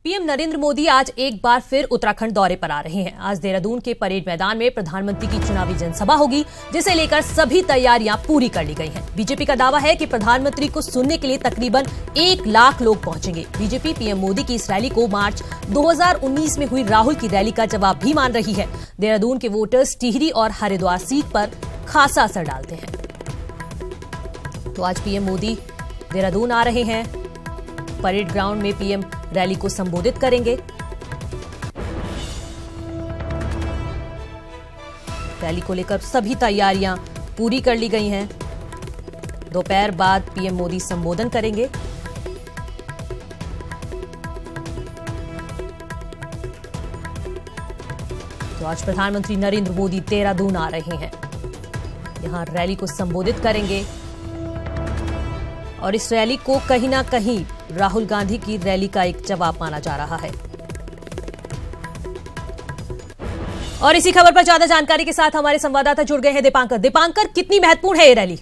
PM Narendra Modi आज एक बार फिर उत्तराखंड दौरे पर आ रहे हैं। आज देहरादून के परेड मैदान में प्रधानमंत्री की चुनावी जनसभा होगी, जिसे लेकर सभी तैयारियां पूरी कर ली गई हैं। बीजेपी का दावा है कि प्रधानमंत्री को सुनने के लिए तकरीबन 1 लाख लोग पहुंचेंगे। बीजेपी पीएम मोदी की इस रैली को मार्च 2019 में हुई राहुल की रैली का जवाब भी मान रही है। देहरादून के वोटर्स टिहरी और हरिद्वार सीट पर खासा असर डालते हैं। तो आज पीएम मोदी देहरादून आ रहे हैं। परेड ग्राउंड में पीएम रैली को संबोधित करेंगे। रैली को लेकर सभी तैयारियां पूरी कर ली गई हैं। दोपहर बाद पीएम मोदी संबोधन करेंगे। तो आज प्रधानमंत्री नरेंद्र मोदी देहरादून आ रहे हैं। यहां रैली को संबोधित करेंगे और इस रैली को कहीं ना कहीं राहुल गांधी की रैली का एक जवाब माना जा रहा है। और इसी खबर पर ज्यादा जानकारी के साथ हमारे संवाददाता जुड़ गए हैं दीपांकर। दीपांकर, कितनी महत्वपूर्ण है ये रैली?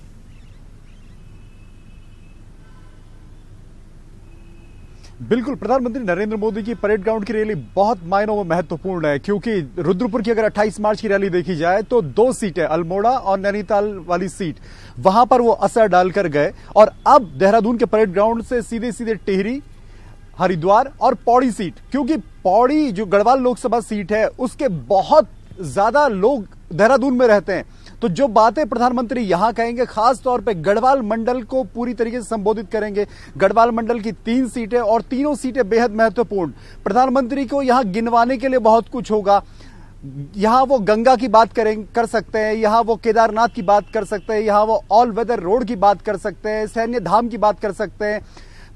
बिल्कुल, प्रधानमंत्री नरेंद्र मोदी की परेड ग्राउंड की रैली बहुत मायनों में महत्वपूर्ण है, क्योंकि रुद्रपुर की अगर 28 मार्च की रैली देखी जाए तो 2 सीटें, अल्मोड़ा और नैनीताल वाली सीट, वहां पर वो असर डालकर गए। और अब देहरादून के परेड ग्राउंड से सीधे सीधे टिहरी, हरिद्वार और पौड़ी सीट, क्योंकि पौड़ी जो गढ़वाल लोकसभा सीट है उसके बहुत ज्यादा लोग देहरादून में रहते हैं। तो जो बातें प्रधानमंत्री यहां कहेंगे, खास तौर पे गढ़वाल मंडल को पूरी तरीके से संबोधित करेंगे। गढ़वाल मंडल की 3 सीटें और तीनों सीटें बेहद महत्वपूर्ण। प्रधानमंत्री को यहां गिनवाने के लिए बहुत कुछ होगा। यहां वो गंगा की बात कर सकते हैं, यहां वो केदारनाथ की बात कर सकते हैं, यहां वो ऑल वेदर रोड की बात कर सकते हैं, सैन्य धाम की बात कर सकते हैं।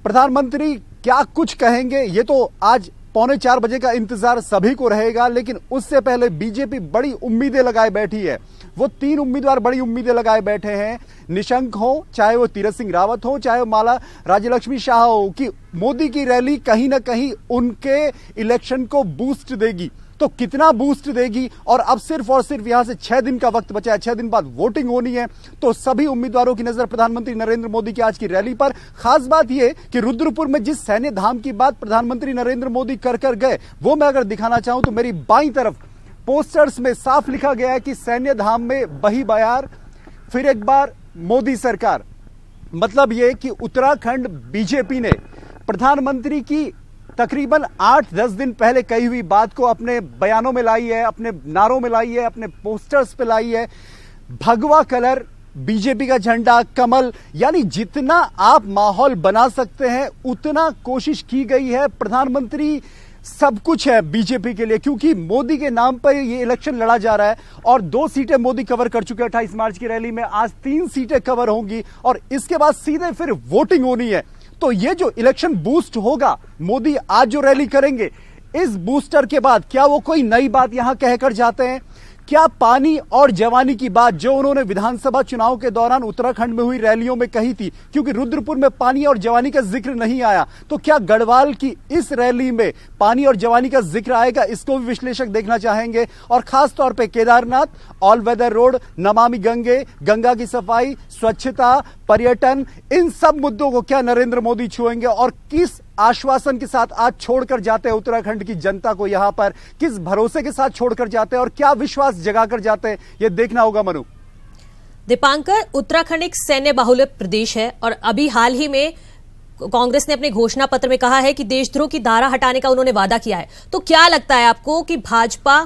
प्रधानमंत्री क्या कुछ कहेंगे ये तो आज 3:45 बजे का इंतजार सभी को रहेगा, लेकिन उससे पहले बीजेपी बड़ी उम्मीदें लगाए बैठी है। वो 3 उम्मीदवार बड़ी उम्मीदें लगाए बैठे हैं। निशंक हो, चाहे वो तीरथ सिंह रावत हो, चाहे वो माला राज्यलक्ष्मी शाह हो, कि मोदी की रैली कहीं ना कहीं उनके इलेक्शन को बूस्ट देगी। तो कितना बूस्ट देगी? और अब सिर्फ और सिर्फ यहां से 6 दिन का वक्त बचा है, 6 दिन बाद वोटिंग होनी है। तो सभी उम्मीदवारों की नजर प्रधानमंत्री नरेंद्र मोदी की आज की रैली पर। खास बात यह कि रुद्रपुर में जिस सैन्य धाम की बात प्रधानमंत्री नरेंद्र मोदी कर गए, वो मैं अगर दिखाना चाहूं तो मेरी बाईं तरफ पोस्टर्स में साफ लिखा गया है कि सैन्य धाम में बही बयार, फिर एक बार मोदी सरकार। मतलब यह कि उत्तराखंड बीजेपी ने प्रधानमंत्री की तकरीबन 8-10 दिन पहले कही हुई बात को अपने बयानों में लाई है, अपने नारों में लाई है, अपने पोस्टर्स पे लाई है। भगवा कलर, बीजेपी का झंडा, कमल, यानी जितना आप माहौल बना सकते हैं उतना कोशिश की गई है। प्रधानमंत्री सब कुछ है बीजेपी के लिए, क्योंकि मोदी के नाम पर ये इलेक्शन लड़ा जा रहा है। और 2 सीटें मोदी कवर कर चुके हैं 28 मार्च की रैली में। आज 3 सीटें कवर होंगी और इसके बाद सीधे फिर वोटिंग होनी है। तो ये जो इलेक्शन बूस्ट होगा, मोदी आज जो रैली करेंगे, इस बूस्टर के बाद क्या वो कोई नई बात यहां कहकर जाते हैं? क्या पानी और जवानी की बात जो उन्होंने विधानसभा चुनाव के दौरान उत्तराखंड में हुई रैलियों में कही थी, क्योंकि रुद्रपुर में पानी और जवानी का जिक्र नहीं आया, तो क्या गढ़वाल की इस रैली में पानी और जवानी का जिक्र आएगा? इसको भी विश्लेषक देखना चाहेंगे। और खास तौर पे Kedarnath, all weather road, Namami Gange, Ganga की सफाई, स्वच्छता, पर्यटन, इन सब मुद्दों को क्या नरेंद्र मोदी छुएंगे और किस आश्वासन के साथ आज छोड़कर जाते हैं उत्तराखंड की जनता को? यहां पर किस भरोसे के साथ छोड़कर जाते हैं और क्या विश्वास जगाकर जाते हैं, यह देखना होगा। मनु। दीपांकर, उत्तराखंड एक सैन्य बाहुल्य प्रदेश है और अभी हाल ही में कांग्रेस ने अपने घोषणा पत्र में कहा है कि देशद्रोह की धारा हटाने का उन्होंने वादा किया है। तो क्या लगता है आपको कि भाजपा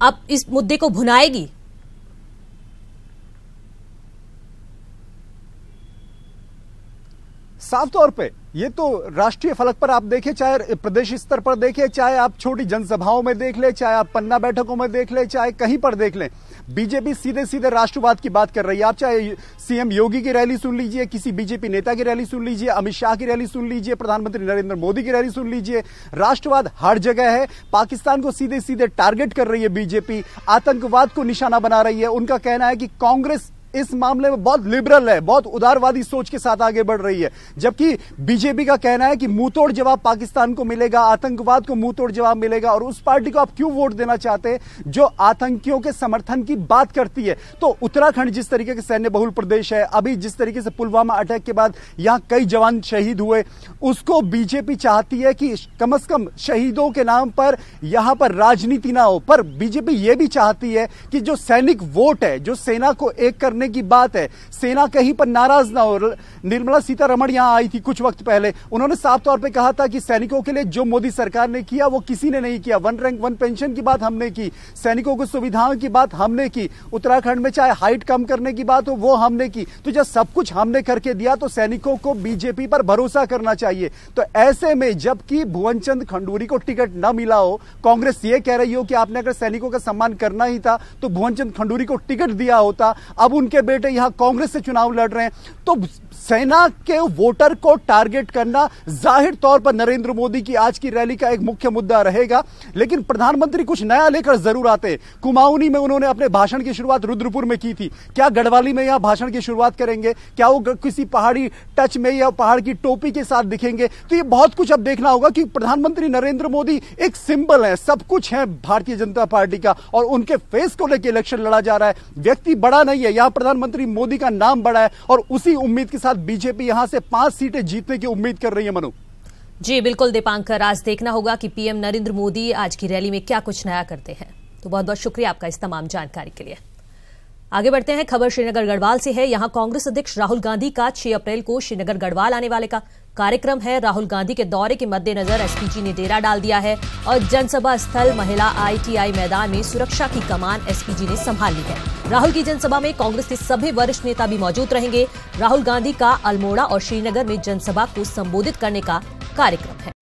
अब इस मुद्दे को भुनाएगी? साफ तौर पे ये तो राष्ट्रीय फलक पर आप देखें, चाहे प्रदेश स्तर पर देखें, चाहे आप छोटी जनसभाओं में देख लें, चाहे आप पन्ना बैठकों में देख लें, चाहे कहीं पर देख लें, बीजेपी सीधे सीधे राष्ट्रवाद की बात कर रही है। आप चाहे सीएम योगी की रैली सुन लीजिए, किसी बीजेपी नेता की रैली सुन लीजिए, अमित शाह की रैली सुन लीजिए, प्रधानमंत्री नरेंद्र मोदी की रैली सुन लीजिए, राष्ट्रवाद हर जगह है। पाकिस्तान को सीधे सीधे टारगेट कर रही है बीजेपी, आतंकवाद को निशाना बना रही है। उनका कहना है कि कांग्रेस इस मामले में बहुत लिबरल है, बहुत उदारवादी सोच के साथ आगे बढ़ रही है। जबकि बीजेपी का कहना है कि मुंहतोड़ जवाब पाकिस्तान को मिलेगा, आतंकवाद को मुंहतोड़ जवाब मिलेगा, और उस पार्टी को आप क्यों वोट देना चाहते हैं जो आतंकियों के समर्थन की बात करती है। तो उत्तराखंड जिस तरीके के सैन्य बहुल प्रदेश है, अभी जिस तरीके से पुलवामा अटैक के बाद यहां कई जवान शहीद हुए, उसको बीजेपी चाहती है कि कम से कम शहीदों के नाम पर यहां पर राजनीति ना हो। पर बीजेपी यह भी चाहती है कि जो सैनिक वोट है, जो सेना को एक करने की बात है, सेना कहीं पर नाराज ना हो। निर्मला सीतारमण यहां आई थी कुछ वक्त पहले, उन्होंने साफ तौर पे कहा था कि सैनिकों के लिए जो मोदी सरकार ने किया वो किसी ने नहीं किया। वन रैंक वन पेंशन की बात हमने की, सैनिकों को सुविधाओं की बात हमने की, उत्तराखंड में चाहे हाइट कम करने की बात हो वो हमने की। तो जब सब कुछ हमने करके दिया तो सैनिकों को बीजेपी पर भरोसा करना चाहिए। तो ऐसे में जबकि भुवनचंद खंडूरी को टिकट न मिला हो, कांग्रेस ये कह रही हो कि आपने अगर सैनिकों का सम्मान करना ही था तो भुवनचंद खंडूरी को टिकट दिया होता। अब उनके बेटे यहां कांग्रेस से चुनाव लड़ रहे हैं, तो सेना के वोटर को टारगेट करना जाहिर तौर पर नरेंद्र मोदी की आज की रैली का एक मुख्य मुद्दा रहेगा। लेकिन प्रधानमंत्री कुछ नया लेकर जरूर आते हैं। कुमाऊनी में उन्होंने अपने भाषण की शुरुआत रुद्रपुर में की थी, क्या गढ़वाली में यहां भाषण की शुरुआत करेंगे? क्या वो किसी पहाड़ी टच में या पहाड़ की टोपी के साथ दिखेंगे? तो ये बहुत कुछ अब देखना होगा कि प्रधानमंत्री नरेंद्र मोदी एक सिंबल है, सब कुछ है भारतीय जनता पार्टी का, और उनके फेस को लेकर इलेक्शन लड़ा जा रहा है। व्यक्ति बड़ा नहीं है, यहां प्रधानमंत्री मोदी का नाम बड़ा है, और उसी उम्मीद के साथ बीजेपी यहां से 5 सीटें जीतने की उम्मीद कर रही है। मनु जी बिल्कुल दीपांकर, आज देखना होगा कि पीएम नरेंद्र मोदी आज की रैली में क्या कुछ नया करते हैं। तो बहुत बहुत शुक्रिया आपका इस तमाम जानकारी के लिए। आगे बढ़ते हैं, खबर श्रीनगर गढ़वाल से है। यहां कांग्रेस अध्यक्ष राहुल गांधी का 6 अप्रैल को श्रीनगर गढ़वाल आने वाले का कार्यक्रम है। राहुल गांधी के दौरे के मद्देनजर एसपीजी ने डेरा डाल दिया है और जनसभा स्थल महिला आईटीआई मैदान में सुरक्षा की कमान एसपीजी ने संभाल ली है। राहुल की जनसभा में कांग्रेस के सभी वरिष्ठ नेता भी मौजूद रहेंगे। राहुल गांधी का अल्मोड़ा और श्रीनगर में जनसभा को संबोधित करने का कार्यक्रम है।